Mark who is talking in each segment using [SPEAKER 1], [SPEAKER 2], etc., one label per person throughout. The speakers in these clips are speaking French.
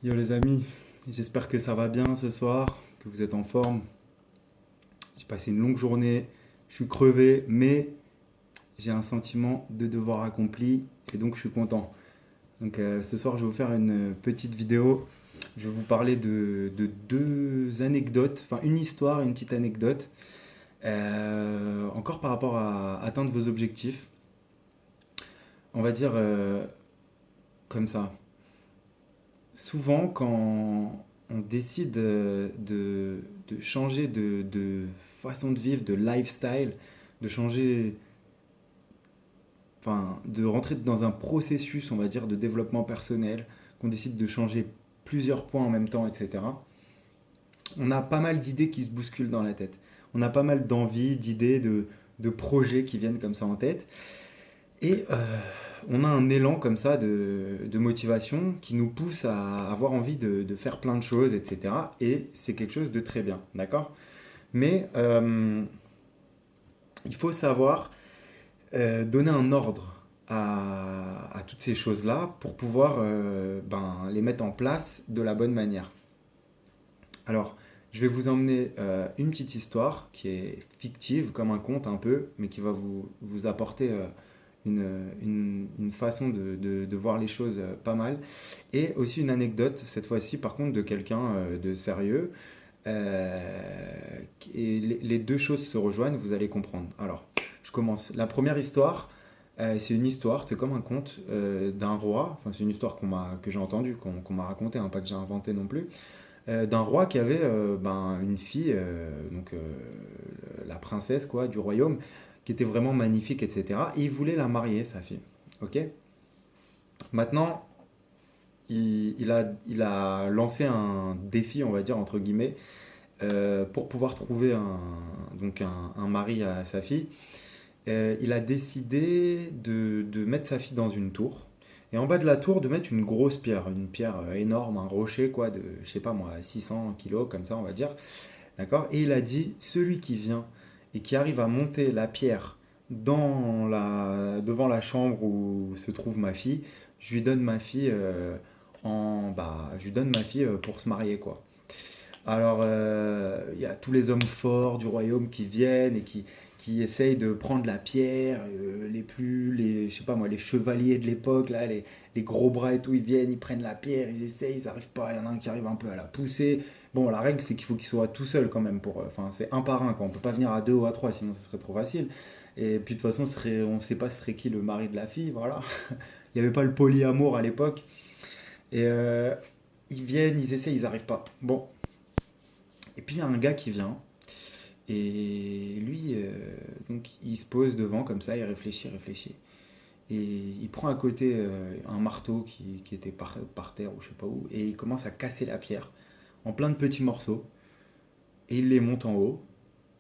[SPEAKER 1] Yo les amis, j'espère que ça va bien ce soir, que vous êtes en forme. J'ai passé une longue journée, je suis crevé, mais j'ai un sentiment de devoir accompli et donc je suis content. Donc ce soir je vais vous faire une petite vidéo. Je vais vous parler de deux anecdotes, enfin une histoire, une petite anecdote, encore par rapport à atteindre vos objectifs. On va dire comme ça. Souvent, quand on décide de changer de façon de vivre, de lifestyle, de changer, enfin, de rentrer dans un processus, on va dire, de développement personnel, qu'on décide de changer plusieurs points en même temps, etc., on a pas mal d'idées qui se bousculent dans la tête. On a pas mal d'envies, d'idées, de projets qui viennent comme ça en tête. Et on a un élan comme ça de motivation qui nous pousse à avoir envie de faire plein de choses, etc. Et c'est quelque chose de très bien, d'accord. Mais il faut savoir donner un ordre à toutes ces choses-là pour pouvoir les mettre en place de la bonne manière. Alors, je vais vous emmener une petite histoire qui est fictive, comme un conte un peu, mais qui va vous apporter une façon de voir les choses pas mal. Et aussi une anecdote, cette fois-ci par contre de quelqu'un de sérieux. Et les deux choses se rejoignent, vous allez comprendre. Alors, je commence. La première histoire, c'est une histoire, c'est comme un conte d'un roi. Enfin, c'est une histoire que j'ai entendue, qu'on m'a racontée, hein, pas que j'ai inventé non plus. D'un roi qui avait une fille, la princesse quoi, du royaume, qui était vraiment magnifique, etc. Et il voulait la marier, sa fille. Ok. Maintenant, il a lancé un défi, on va dire, entre guillemets, pour pouvoir trouver un mari à sa fille. Il a décidé de mettre sa fille dans une tour. Et en bas de la tour, de mettre une pierre énorme, un rocher, quoi, de, je sais pas moi, 600 kilos, comme ça, on va dire. D'accord. Et il a dit, celui qui vient et qui arrive à monter la pierre devant la chambre où se trouve ma fille, je lui donne ma fille, je lui donne ma fille pour se marier, quoi. Alors, il y a tous les hommes forts du royaume qui viennent et qui essayent de prendre la pierre, je sais pas moi, les chevaliers de l'époque, là, les gros bras et tout, ils viennent, ils prennent la pierre, ils essayent, ils n'arrivent pas, il y en a un qui arrive un peu à la pousser. Bon, la règle, c'est qu'il faut qu'il soit tout seul quand même, enfin, c'est un par un, quoi. On peut pas venir à deux ou à trois, sinon ce serait trop facile. Et puis de toute façon, on ne sait pas ce serait qui le mari de la fille, voilà. Il n'y avait pas le polyamour à l'époque. Et ils viennent, ils essayent, ils n'arrivent pas. Bon, et puis il y a un gars qui vient, et lui, donc il se pose devant comme ça, il réfléchit, réfléchit. Et il prend à côté un marteau qui était par terre ou je sais pas où, et il commence à casser la pierre en plein de petits morceaux, et il les monte en haut.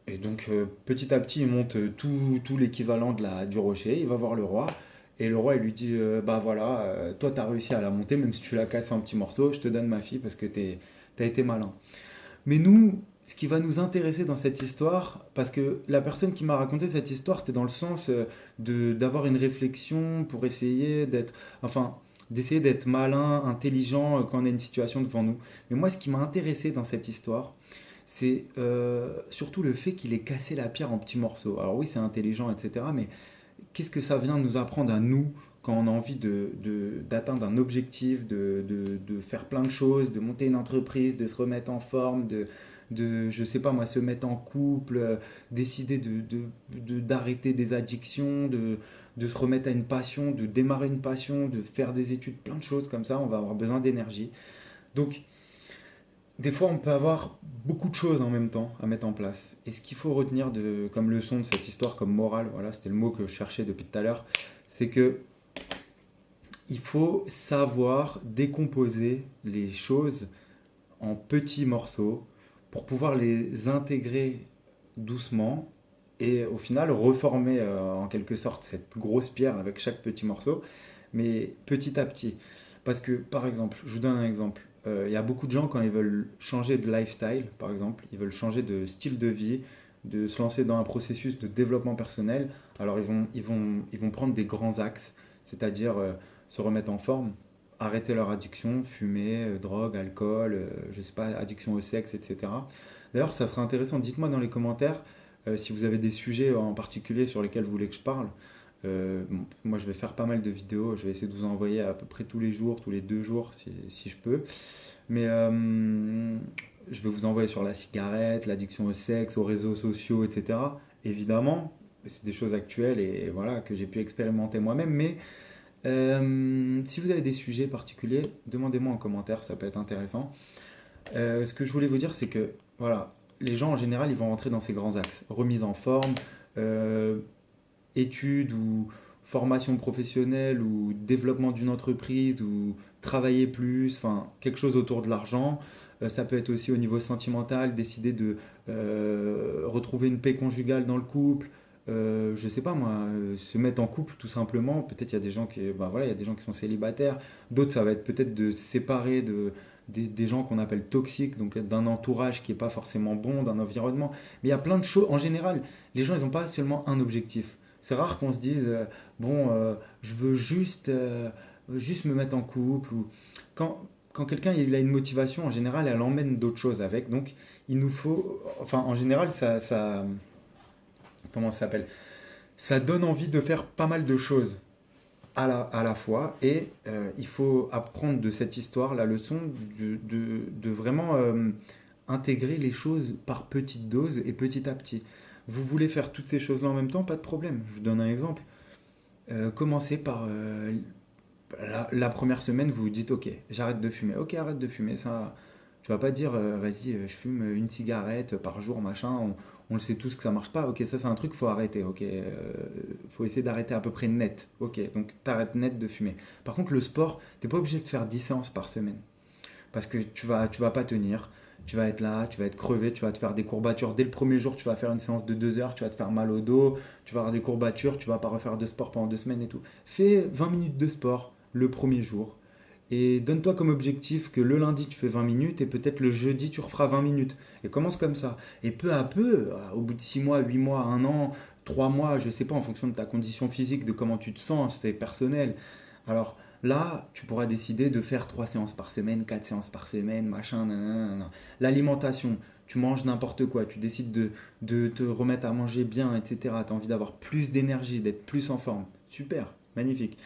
[SPEAKER 1] Et donc petit à petit, il monte tout l'équivalent du rocher, il va voir le roi, et le roi il lui dit, bah voilà, toi t'as réussi à la monter, même si tu l'as cassée en petits morceaux, je te donne ma fille parce que t'as été malin. Mais nous, ce qui va nous intéresser dans cette histoire, parce que la personne qui m'a raconté cette histoire, c'était dans le sens d'avoir une réflexion pour d'essayer d'être malin, intelligent quand on a une situation devant nous. Mais moi, ce qui m'a intéressé dans cette histoire, c'est surtout le fait qu'il ait cassé la pierre en petits morceaux. Alors oui, c'est intelligent, etc. Mais qu'est-ce que ça vient nous apprendre à nous quand on a envie d'atteindre un objectif, de faire plein de choses, de monter une entreprise, de se remettre en forme, je sais pas moi, se mettre en couple, décider d'arrêter des addictions, de se remettre à une passion, de démarrer une passion, de faire des études, plein de choses comme ça, on va avoir besoin d'énergie. Donc, des fois, on peut avoir beaucoup de choses en même temps à mettre en place. Et ce qu'il faut retenir comme leçon de cette histoire, comme morale, voilà, c'était le mot que je cherchais depuis tout à l'heure, c'est que il faut savoir décomposer les choses en petits morceaux pour pouvoir les intégrer doucement et au final reformer en quelque sorte cette grosse pierre avec chaque petit morceau, mais petit à petit. Parce que, par exemple, je vous donne un exemple. Il y a beaucoup de gens, quand ils veulent changer de lifestyle, par exemple, ils veulent changer de style de vie, de se lancer dans un processus de développement personnel, alors ils vont prendre des grands axes, c'est-à-dire se remettre en forme, arrêter leur addiction, fumer, drogue, alcool, je sais pas, addiction au sexe, etc. D'ailleurs, ça serait intéressant, dites-moi dans les commentaires si vous avez des sujets en particulier sur lesquels vous voulez que je parle. Bon, moi, je vais faire pas mal de vidéos, je vais essayer de vous en envoyer à peu près tous les jours, tous les 2 jours si je peux. Mais je vais vous envoyer sur la cigarette, l'addiction au sexe, aux réseaux sociaux, etc. Évidemment, c'est des choses actuelles et voilà que j'ai pu expérimenter moi-même. Mais si vous avez des sujets particuliers, demandez-moi en commentaire, ça peut être intéressant. Ce que je voulais vous dire, c'est que voilà, les gens en général, ils vont rentrer dans ces grands axes remise en forme, euh, études ou formation professionnelle ou développement d'une entreprise ou travailler plus, enfin quelque chose autour de l'argent. Ça peut être aussi au niveau sentimental, décider de retrouver une paix conjugale dans le couple. Je sais pas moi, se mettre en couple tout simplement. Peut-être il y a des gens qui, bah voilà, il y a des gens qui sont célibataires. D'autres, ça va être peut-être de se séparer des gens qu'on appelle toxiques, donc d'un entourage qui n'est pas forcément bon, d'un environnement. Mais il y a plein de choses. En général, les gens, ils n'ont pas seulement un objectif. C'est rare qu'on se dise, bon, je veux juste me mettre en couple. Ou... Quand quelqu'un il a une motivation, en général, elle emmène d'autres choses avec. Donc, il nous faut. Enfin, en général, comment ça s'appelle? Ça donne envie de faire pas mal de choses à la fois. Et il faut apprendre de cette histoire la leçon de vraiment intégrer les choses par petites doses et petit à petit. Vous voulez faire toutes ces choses-là en même temps, pas de problème. Je vous donne un exemple. Commencez par la première semaine, vous vous dites ok, j'arrête de fumer. Ok, arrête de fumer. Ça, tu vas pas dire vas-y, je fume une cigarette par jour, machin. On le sait tous que ça marche pas. Ok, ça c'est un truc, faut arrêter. Ok, faut essayer d'arrêter à peu près net. Ok, donc t'arrêtes net de fumer. Par contre, le sport, t'es pas obligé de faire 10 séances par semaine parce que tu vas pas tenir. Tu vas être là, tu vas être crevé, tu vas te faire des courbatures. Dès le premier jour, tu vas faire une séance de 2 heures, tu vas te faire mal au dos, tu vas avoir des courbatures, tu vas pas refaire de sport pendant 2 semaines et tout. Fais 20 minutes de sport le premier jour et donne-toi comme objectif que le lundi tu fais 20 minutes et peut-être le jeudi tu referas 20 minutes. Et commence comme ça. Et peu à peu, au bout de 6 mois, 8 mois, 1 an, 3 mois, je sais pas, en fonction de ta condition physique, de comment tu te sens, c'est personnel. Alors là, tu pourras décider de faire 3 séances par semaine, 4 séances par semaine, machin, nanana. L'alimentation, tu manges n'importe quoi, tu décides de te remettre à manger bien, etc. Tu as envie d'avoir plus d'énergie, d'être plus en forme. Super, magnifique.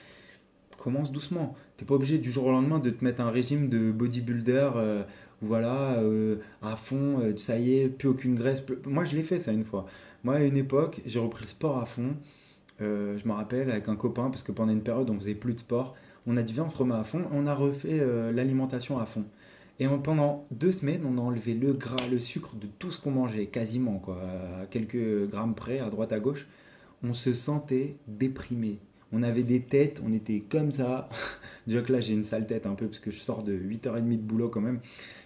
[SPEAKER 1] Commence doucement. T'es pas obligé du jour au lendemain de te mettre un régime de bodybuilder, voilà, à fond, ça y est, plus aucune graisse. Moi, je l'ai fait ça une fois. Moi, à une époque, j'ai repris le sport à fond. Je me rappelle avec un copain, parce que pendant une période, on faisait plus de sport. On a dit, viens, on se remet à fond. On a refait l'alimentation à fond. Et pendant 2 semaines, on a enlevé le gras, le sucre de tout ce qu'on mangeait, quasiment, quoi, à quelques grammes près, à droite, à gauche. On se sentait déprimé. On avait des têtes, on était comme ça. Déjà que là, j'ai une sale tête un peu, parce que je sors de 8h30 de boulot quand même.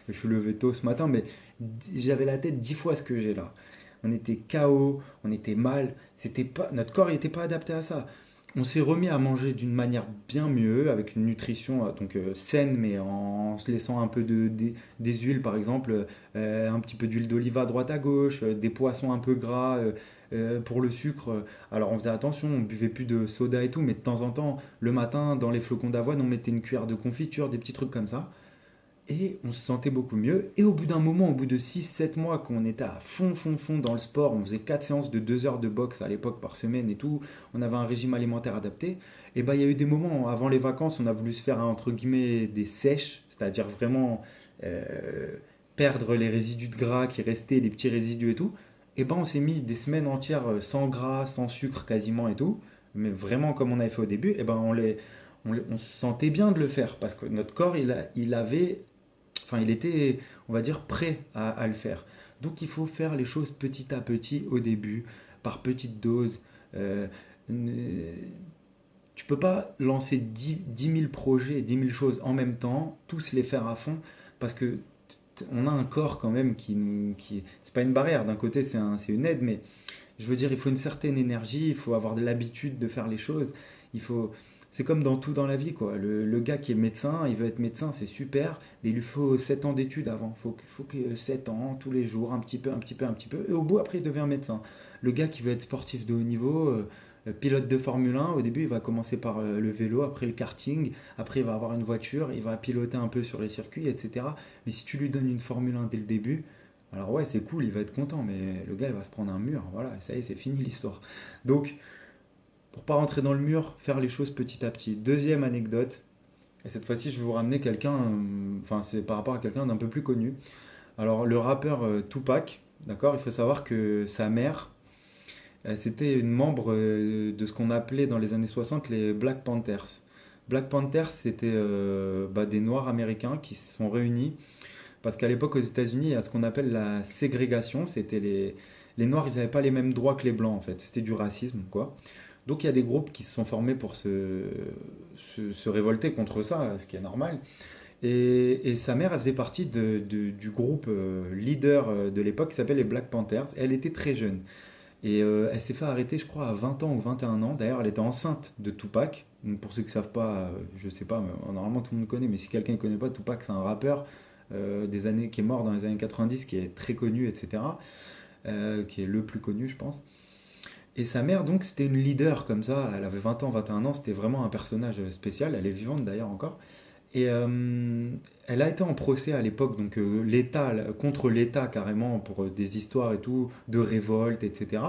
[SPEAKER 1] Je suis levé tôt ce matin, mais j'avais la tête 10 fois ce que j'ai là. On était KO, on était mal. C'était pas, notre corps n'était pas adapté à ça. On s'est remis à manger d'une manière bien mieux, avec une nutrition donc saine, mais en se laissant un peu des huiles, par exemple, un petit peu d'huile d'olive à droite à gauche, des poissons un peu gras pour le sucre. Alors on faisait attention, on buvait plus de soda et tout, mais de temps en temps, le matin, dans les flocons d'avoine, on mettait une cuillère de confiture, des petits trucs comme ça. Et on se sentait beaucoup mieux. Et au bout d'un moment, au bout de 6 7 mois, qu'on était à fond, fond, fond dans le sport, on faisait 4 séances de 2 heures de boxe à l'époque par semaine et tout, on avait un régime alimentaire adapté. Et bah, il y a eu des moments, avant les vacances, on a voulu se faire, entre guillemets, des sèches, c'est-à-dire vraiment euh, perdre les résidus de gras qui restaient, les petits résidus et tout. Et ben, on s'est mis des semaines entières sans gras, sans sucre quasiment et tout, mais vraiment comme on avait fait au début, et ben on se sentait bien de le faire parce que notre corps il avait enfin, il était, on va dire, prêt à le faire. Donc il faut faire les choses petit à petit au début, par petites doses. Euh, tu peux pas lancer 10 000 projets, 10 000 choses en même temps, tous les faire à fond, parce que on a un corps quand même c'est pas une barrière. D'un côté, c'est une aide, mais je veux dire, il faut une certaine énergie, il faut avoir de l'habitude de faire les choses. Il faut, c'est comme dans tout dans la vie, quoi. Le gars qui est médecin, il veut être médecin, c'est super, mais il lui faut 7 ans d'études avant. Il faut que 7 ans, tous les jours, un petit peu, un petit peu, un petit peu. Et au bout, après, il devient médecin. Le gars qui veut être sportif de haut niveau, pilote de Formule 1, au début, il va commencer par le vélo, après le karting, après il va avoir une voiture, il va piloter un peu sur les circuits, etc. Mais si tu lui donnes une Formule 1 dès le début, alors ouais, c'est cool, il va être content, mais le gars, il va se prendre un mur, voilà, ça y est, c'est fini l'histoire. Donc, pour pas rentrer dans le mur, faire les choses petit à petit. Deuxième anecdote, et cette fois-ci, je vais vous ramener quelqu'un, enfin, c'est par rapport à quelqu'un d'un peu plus connu. Alors, le rappeur Tupac, d'accord, il faut savoir que sa mère, c'était une membre de ce qu'on appelait dans les années 60 les Black Panthers. Black Panthers, c'était des Noirs américains qui se sont réunis parce qu'à l'époque aux États-Unis, il y a ce qu'on appelle la ségrégation. C'était les Noirs, ils n'avaient pas les mêmes droits que les Blancs en fait. C'était du racisme, quoi. Donc il y a des groupes qui se sont formés pour se révolter contre ça, ce qui est normal. Et sa mère, elle faisait partie du groupe leader de l'époque qui s'appelle les Black Panthers. Elle était très jeune. Et elle s'est fait arrêter, je crois, à 20 ans ou 21 ans. D'ailleurs, elle était enceinte de Tupac. Donc, pour ceux qui ne savent pas, je sais pas, mais normalement tout le monde connaît, mais si quelqu'un ne connaît pas, Tupac, c'est un rappeur des années, qui est mort dans les années 90, qui est très connu, etc. Qui est le plus connu, je pense. Et sa mère, donc, c'était une leader comme ça. Elle avait 20 ans, 21 ans. C'était vraiment un personnage spécial. Elle est vivante d'ailleurs encore. Et elle a été en procès à l'époque, donc l'État, contre l'État carrément, pour des histoires et tout, de révolte, etc.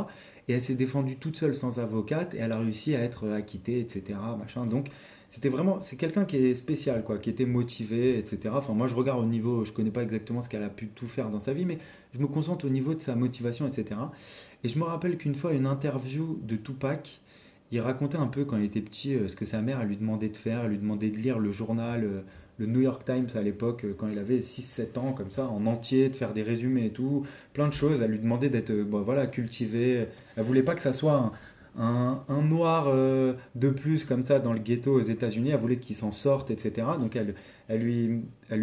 [SPEAKER 1] Et elle s'est défendue toute seule sans avocate, et elle a réussi à être acquittée, etc. Machin. Donc c'était vraiment, c'est quelqu'un qui est spécial, quoi, qui était motivé, etc. Enfin, moi je regarde au niveau, je connais pas exactement ce qu'elle a pu tout faire dans sa vie, mais je me concentre au niveau de sa motivation, etc. Et je me rappelle qu'une fois, une interview de Tupac, il racontait un peu quand il était petit ce que sa mère elle lui demandait de faire, elle lui demandait de lire le journal, le New York Times à l'époque, quand il avait 6 7 ans, comme ça, en entier, de faire des résumés et tout, plein de choses. Elle lui demandait d'être voilà, cultivé. Elle voulait pas que ça soit un noir de plus comme ça dans le ghetto aux États-Unis. Elle voulait qu'il s'en sorte, etc. Donc elle lui elle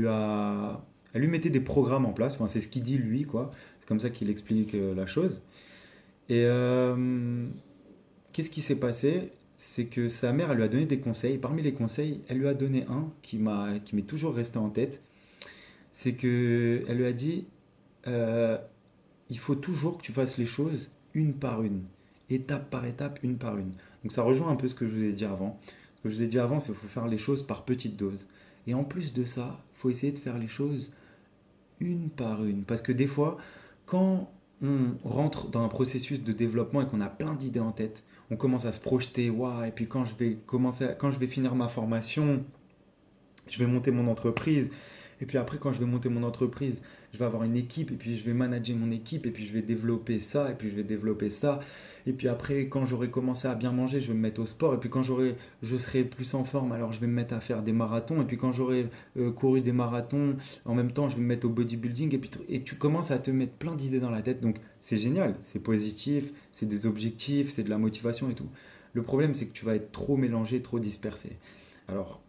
[SPEAKER 1] lui mettait des programmes en place. Enfin, c'est ce qu'il dit lui, quoi. C'est comme ça qu'il explique la chose. Et qu'est-ce qui s'est passé? C'est que sa mère, elle lui a donné des conseils. Parmi les conseils, elle lui a donné un qui m'est toujours resté en tête. C'est que elle lui a dit, euh, il faut toujours que tu fasses les choses une par une, étape par étape, une par une. Donc ça rejoint un peu ce que je vous ai dit avant. Ce que je vous ai dit avant, c'est qu'il faut faire les choses par petites doses. Et en plus de ça, il faut essayer de faire les choses une par une. Parce que des fois, quand on rentre dans un processus de développement et qu'on a plein d'idées en tête, on commence à se projeter, waouh, et puis quand je vais finir ma formation, je vais monter mon entreprise. Et puis après, quand je vais monter mon entreprise, je vais avoir une équipe, et puis je vais manager mon équipe, et puis je vais développer ça, et puis je vais développer ça. Et puis après, quand j'aurai commencé à bien manger, je vais me mettre au sport. Et puis quand je serai plus en forme, alors je vais me mettre à faire des marathons. Et puis quand j'aurai couru des marathons, en même temps, je vais me mettre au bodybuilding. Et tu commences à te mettre plein d'idées dans la tête. Donc c'est génial, c'est positif, c'est des objectifs, c'est de la motivation et tout. Le problème, c'est que tu vas être trop mélangé, trop dispersé. Alors,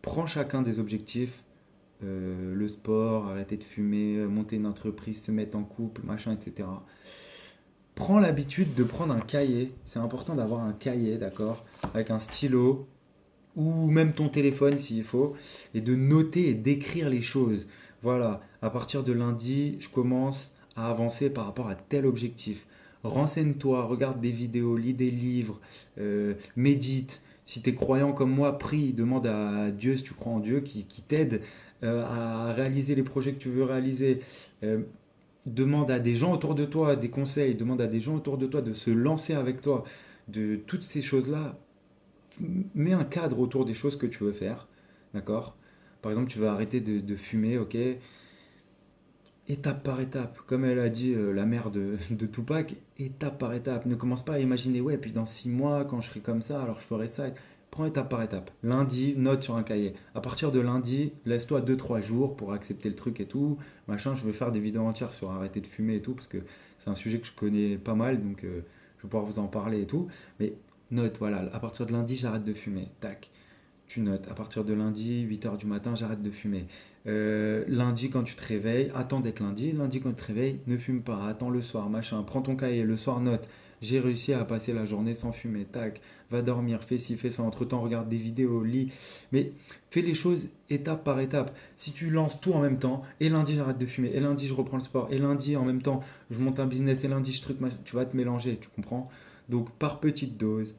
[SPEAKER 1] prends chacun des objectifs, le sport, arrêter de fumer, monter une entreprise, se mettre en couple, machin, etc. Prends l'habitude de prendre un cahier. C'est important d'avoir un cahier, d'accord, avec un stylo ou même ton téléphone s'il faut, et de noter et d'écrire les choses. Voilà, à partir de lundi, je commence à avancer par rapport à tel objectif. Renseigne-toi, regarde des vidéos, lis des livres, médite. Si tu es croyant comme moi, prie, demande à Dieu, si tu crois en Dieu, qui t'aide à réaliser les projets que tu veux réaliser. Euh, Demande à des gens autour de toi des conseils, demande à des gens autour de toi de se lancer avec toi, de toutes ces choses-là. Mets un cadre autour des choses que tu veux faire, d'accord? Par exemple, tu veux arrêter de fumer, ok? Étape par étape, comme elle a dit la mère de Tupac, étape par étape. Ne commence pas à imaginer, ouais, puis dans 6 mois, quand je serai comme ça, alors je ferai ça. Prends étape par étape. Lundi, note sur un cahier. À partir de lundi, laisse-toi 2 3 jours pour accepter le truc et tout. Machin, je vais faire des vidéos entières sur arrêter de fumer et tout, parce que c'est un sujet que je connais pas mal, donc je vais pouvoir vous en parler et tout. Mais note, voilà, à partir de lundi, j'arrête de fumer. Tac, tu notes. À partir de lundi, 8 heures du matin, j'arrête de fumer. Lundi, quand tu te réveilles, attends d'être lundi. Lundi, quand tu te réveilles, ne fume pas. Attends le soir, machin. Prends ton cahier, le soir, note. J'ai réussi à passer la journée sans fumer. Tac, va dormir, fais ci, fais ça. Entre-temps, regarde des vidéos, lis. Mais fais les choses étape par étape. Si tu lances tout en même temps, et lundi, j'arrête de fumer, et lundi, je reprends le sport, et lundi, en même temps, je monte un business, et lundi, je truc, machin, tu vas te mélanger, tu comprends? Donc, par petites doses,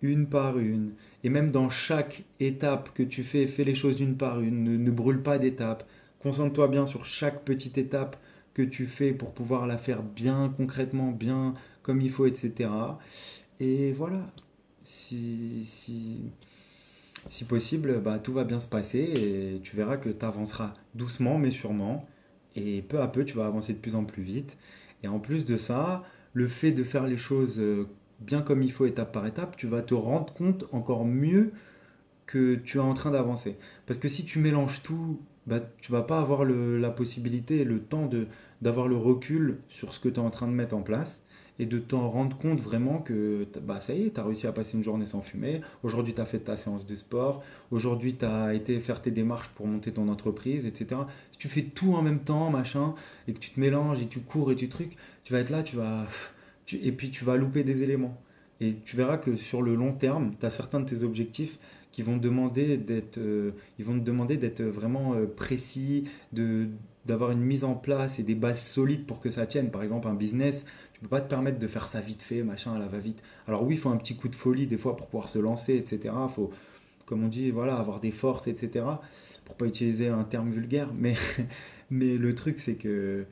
[SPEAKER 1] une par une. Et même dans chaque étape que tu fais, fais les choses une par une. Ne brûle pas d'étape. Concentre-toi bien sur chaque petite étape que tu fais pour pouvoir la faire bien concrètement, bien comme il faut, etc. Et voilà, si possible, bah, tout va bien se passer et tu verras que tu avanceras doucement mais sûrement. Et peu à peu, tu vas avancer de plus en plus vite. Et en plus de ça, le fait de faire les choses bien comme il faut, étape par étape, tu vas te rendre compte encore mieux que tu es en train d'avancer. Parce que si tu mélanges tout, bah, tu vas pas avoir la possibilité et le temps d'avoir le recul sur ce que tu es en train de mettre en place et de t'en rendre compte vraiment que bah, ça y est, tu as réussi à passer une journée sans fumer. Aujourd'hui, tu as fait ta séance de sport. Aujourd'hui, tu as été faire tes démarches pour monter ton entreprise, etc. Si tu fais tout en même temps, machin, et que tu te mélanges et tu cours et tu trucs, tu vas être là, et puis tu vas louper des éléments. Et tu verras que sur le long terme, tu as certains de tes objectifs qui vont ils vont te demander d'être vraiment précis, d'avoir une mise en place et des bases solides pour que ça tienne. Par exemple, un business, tu peux pas te permettre de faire ça vite fait, machin, à la va-vite. Alors oui, il faut un petit coup de folie des fois pour pouvoir se lancer, etc. Il faut, comme on dit, voilà, avoir des forces, etc. Pour pas utiliser un terme vulgaire, mais, mais le truc c'est que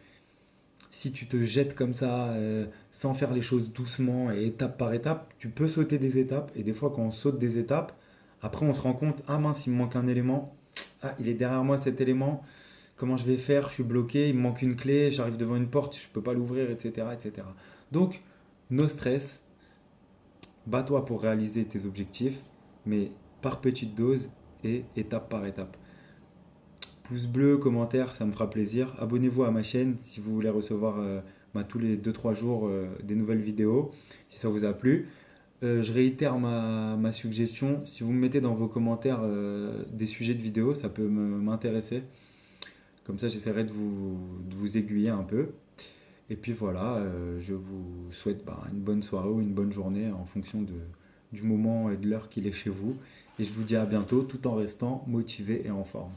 [SPEAKER 1] si tu te jettes comme ça, sans faire les choses doucement et étape par étape, tu peux sauter des étapes. Et des fois, quand on saute des étapes, après on se rend compte, ah mince, il me manque un élément. Ah, il est derrière moi cet élément. Comment je vais faire? Je suis bloqué, il me manque une clé, j'arrive devant une porte, je ne peux pas l'ouvrir, etc., etc. Donc, no stress, bats-toi pour réaliser tes objectifs, mais par petite dose et étape par étape. Pouce bleu, commentaire, ça me fera plaisir. Abonnez-vous à ma chaîne si vous voulez recevoir bah, tous les 2-3 jours des nouvelles vidéos, si ça vous a plu. Je réitère ma suggestion, si vous me mettez dans vos commentaires des sujets de vidéos, ça peut m'intéresser. Comme ça, j'essaierai de vous aiguiller un peu. Et puis voilà, je vous souhaite bah, une bonne soirée ou une bonne journée en fonction du moment et de l'heure qu'il est chez vous. Et je vous dis à bientôt tout en restant motivé et en forme.